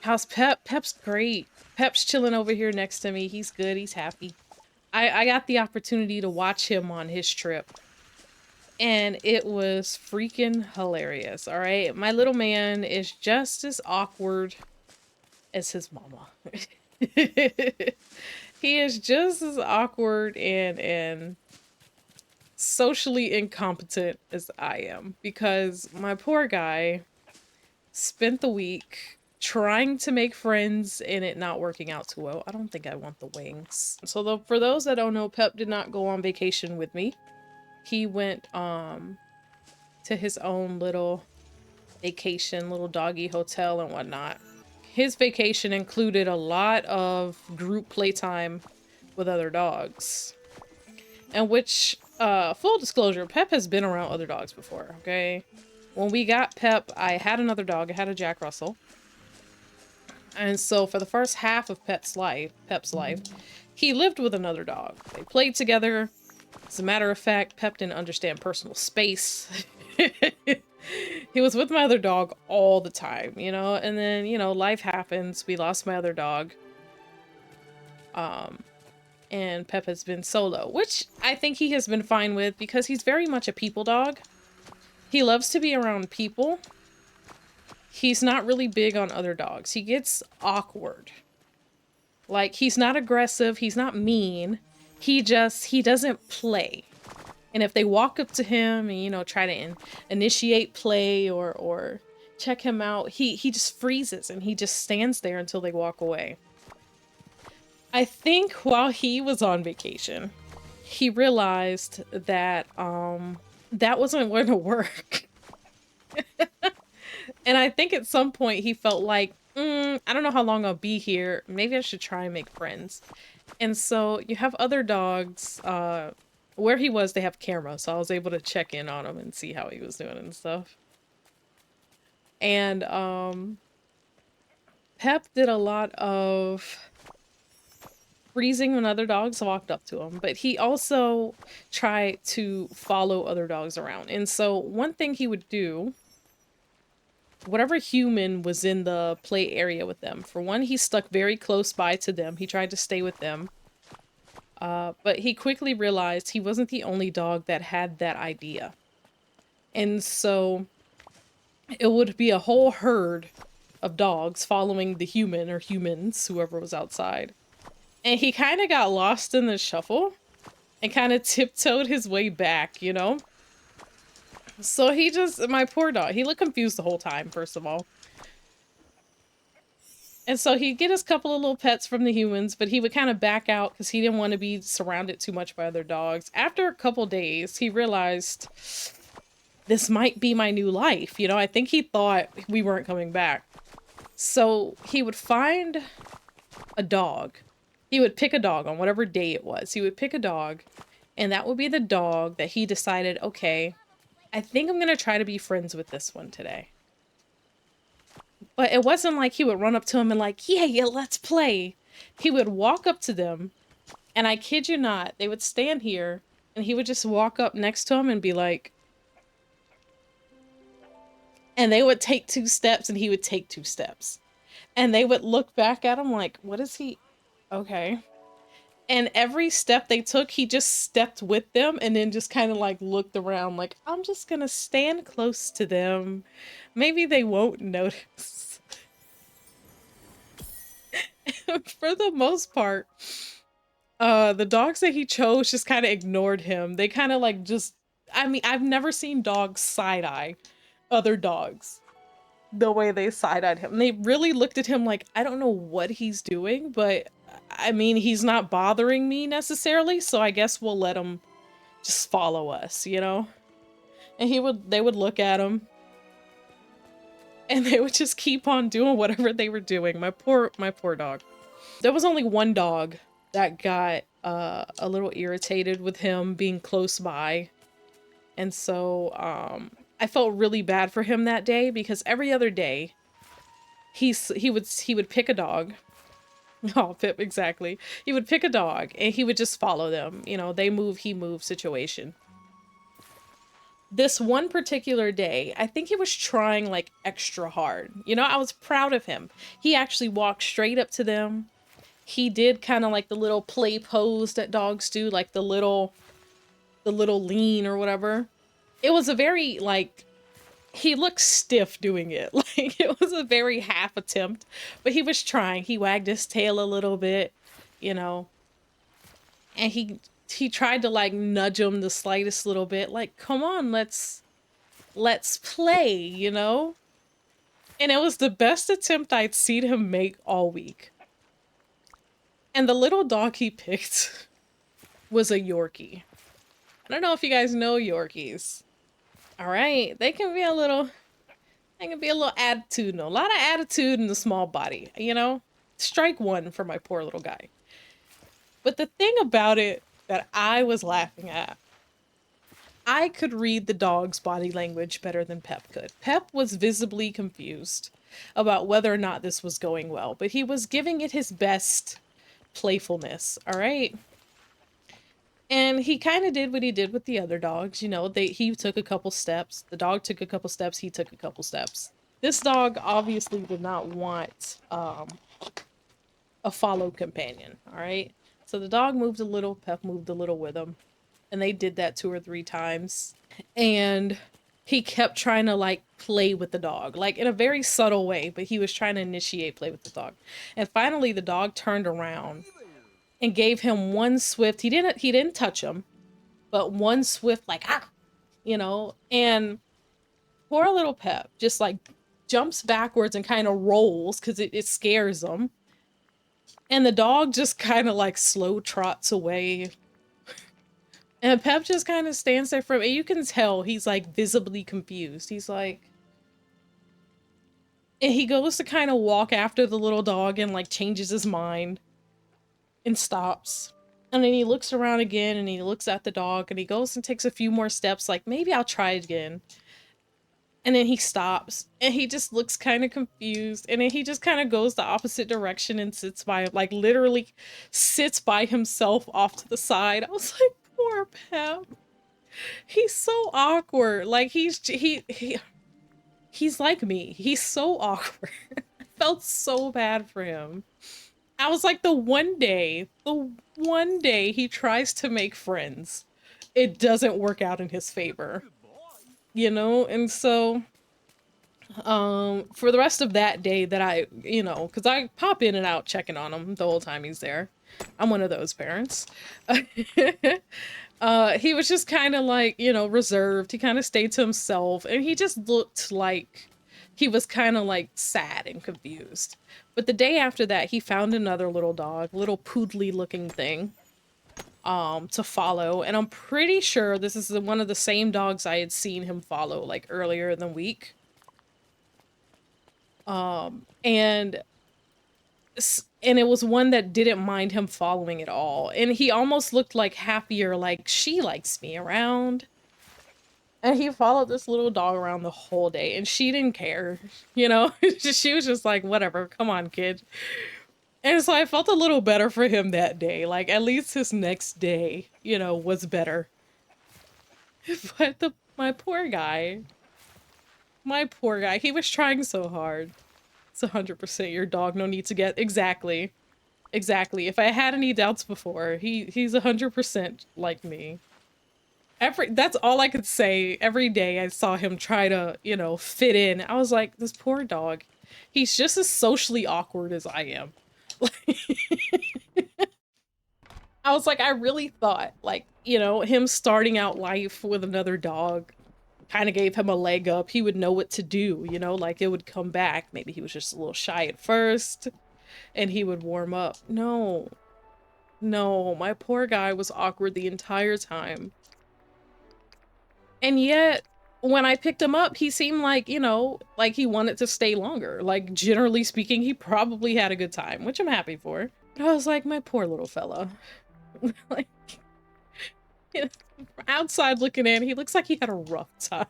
How's Pep? Pep's great. Pep's chilling over here next to me. He's good. He's happy. I got the opportunity to watch him on his trip, and it was freaking hilarious. All right. My little man is just as awkward as his mama. He is just as awkward and socially incompetent as I am because my poor guy spent the week trying to make friends and it not working out too well. I don't think I want the wings. So for those that don't know, Pep did not go on vacation with me. He went to his own little vacation, little doggy hotel and whatnot. His vacation included a lot of group playtime with other dogs. And which, full disclosure, Pep has been around other dogs before, okay? When we got Pep, I had another dog. I had a Jack Russell. And so for the first half of Pep's life, he lived with another dog. They played together. As a matter of fact, Pep didn't understand personal space. He was with my other dog all the time, you know? And then, you know, life happens. We lost my other dog. And Pep has been solo, which I think he has been fine with because he's very much a people dog. He loves to be around people. He's not really big on other dogs. He gets awkward. Like, he's not aggressive. He's not mean. He doesn't play. And if they walk up to him and, you know, try to initiate play or check him out, he just freezes and he just stands there until they walk away. I think while he was on vacation, he realized that that wasn't going to work. And I think at some point he felt like, I don't know how long I'll be here. Maybe I should try and make friends. And so you have other dogs. Where he was, they have cameras, so I was able to check in on him and see how he was doing and stuff. And Pep did a lot of freezing when other dogs walked up to him, but he also tried to follow other dogs around. And so one thing he would do, whatever human was in the play area with them, for one, he stuck very close by to them. He tried to stay with them. But he quickly realized he wasn't the only dog that had that idea. And so it would be a whole herd of dogs following the human or humans, whoever was outside. And he kind of got lost in the shuffle and kind of tiptoed his way back, you know? So he just, my poor dog, he looked confused the whole time, first of all. And so he'd get his couple of little pets from the humans, but he would kind of back out because he didn't want to be surrounded too much by other dogs. After a couple days, he realized this might be my new life. You know, I think he thought we weren't coming back. So he would find a dog. He would pick a dog on whatever day it was. He would pick a dog, and that would be the dog that he decided, okay, I think I'm going to try to be friends with this one today. But it wasn't like he would run up to him and like, yeah, let's play. He would walk up to them, and I kid you not, they would stand here, and he would just walk up next to him and be like, and they would take 2 steps, and he would take 2 steps. And they would look back at him like, what is he? Okay. And every step they took, he just stepped with them and then just kind of like looked around like, I'm just gonna stand close to them. Maybe they won't notice. For the most part, the dogs that he chose just kind of ignored him. They kind of like just, I mean, I've never seen dogs side-eye other dogs the way they side-eyed him. They really looked at him like, I don't know what he's doing, but I mean, he's not bothering me necessarily, so I guess we'll let him just follow us, you know? And they would look at him, and they would just keep on doing whatever they were doing. My poor dog. There was only one dog that got a little irritated with him being close by. And so I felt really bad for him that day because every other day he would pick a dog. Oh, Pip, exactly. He would pick a dog and he would just follow them. You know, they move, he moves situation. This one particular day, I think he was trying like extra hard. You know, I was proud of him. He actually walked straight up to them. He did kind of like the little play pose that dogs do, like the little lean or whatever. It was a very like he looked stiff doing it. Like it was a very half attempt, but he was trying. He wagged his tail a little bit, you know, and he tried to like nudge him the slightest little bit, like, come on, let's play, you know? And it was the best attempt I'd seen him make all week. And the little dog he picked was a Yorkie. I don't know if you guys know Yorkies. All right, they can be a little attitudinal. A lot of attitude in the small body, you know? Strike one for my poor little guy. But the thing about it that I was laughing at, I could read the dog's body language better than Pep could. Pep was visibly confused about whether or not this was going well, but he was giving it his best playfulness, all right? And he kind of did what he did with the other dogs. You know, he took a couple steps. The dog took a couple steps. He took a couple steps. This dog obviously did not want a follow companion, all right? So the dog moved a little. Pep moved a little with him. And they did that 2 or 3 times. And he kept trying to, like, play with the dog. Like, in a very subtle way. But he was trying to initiate play with the dog. And finally, the dog turned around and gave him one swift, he didn't touch him, but one swift like, ah, you know, and poor little Pep just like jumps backwards and kind of rolls because it scares him. And the dog just kind of like slow trots away. And Pep just kind of stands there for him. And you can tell he's like visibly confused. He's like, and he goes to kind of walk after the little dog and like changes his mind. And stops. And then he looks around again and he looks at the dog and he goes and takes a few more steps like, maybe I'll try it again. And then he stops and he just looks kind of confused. And then he just kind of goes the opposite direction and sits by, like literally sits by himself off to the side. I was like, poor Pep. He's so awkward. Like he's like me. He's so awkward. I felt so bad for him. I was like, the one day he tries to make friends, it doesn't work out in his favor, you know? And so, for the rest of that day that I, you know, because I pop in and out checking on him the whole time he's there. I'm one of those parents. He was just kind of like, you know, reserved. He kind of stayed to himself and he just looked like he was kind of like sad and confused. But the day after that, he found another little dog, little poodly looking thing, to follow. And I'm pretty sure this is one of the same dogs I had seen him follow like earlier in the week. And it was one that didn't mind him following at all. And he almost looked like happier, like she likes me around. And he followed this little dog around the whole day and she didn't care, you know? She was just like, whatever, come on, kid. And so I felt a little better for him that day. Like, at least his next day, you know, was better. But my poor guy, he was trying so hard. It's 100% your dog, no need to get, exactly. If I had any doubts before, he's 100% like me. That's all I could say. Every day I saw him try to, you know, fit in. I was like, this poor dog. He's just as socially awkward as I am. I was like, I really thought, like, you know, him starting out life with another dog kind of gave him a leg up. He would know what to do, you know, like it would come back. Maybe he was just a little shy at first and he would warm up. No, my poor guy was awkward the entire time. And yet, when I picked him up, he seemed like, you know, like he wanted to stay longer. Like, generally speaking, he probably had a good time, which I'm happy for. But I was like, my poor little fella. Like, you know, outside looking in, he looks like he had a rough time.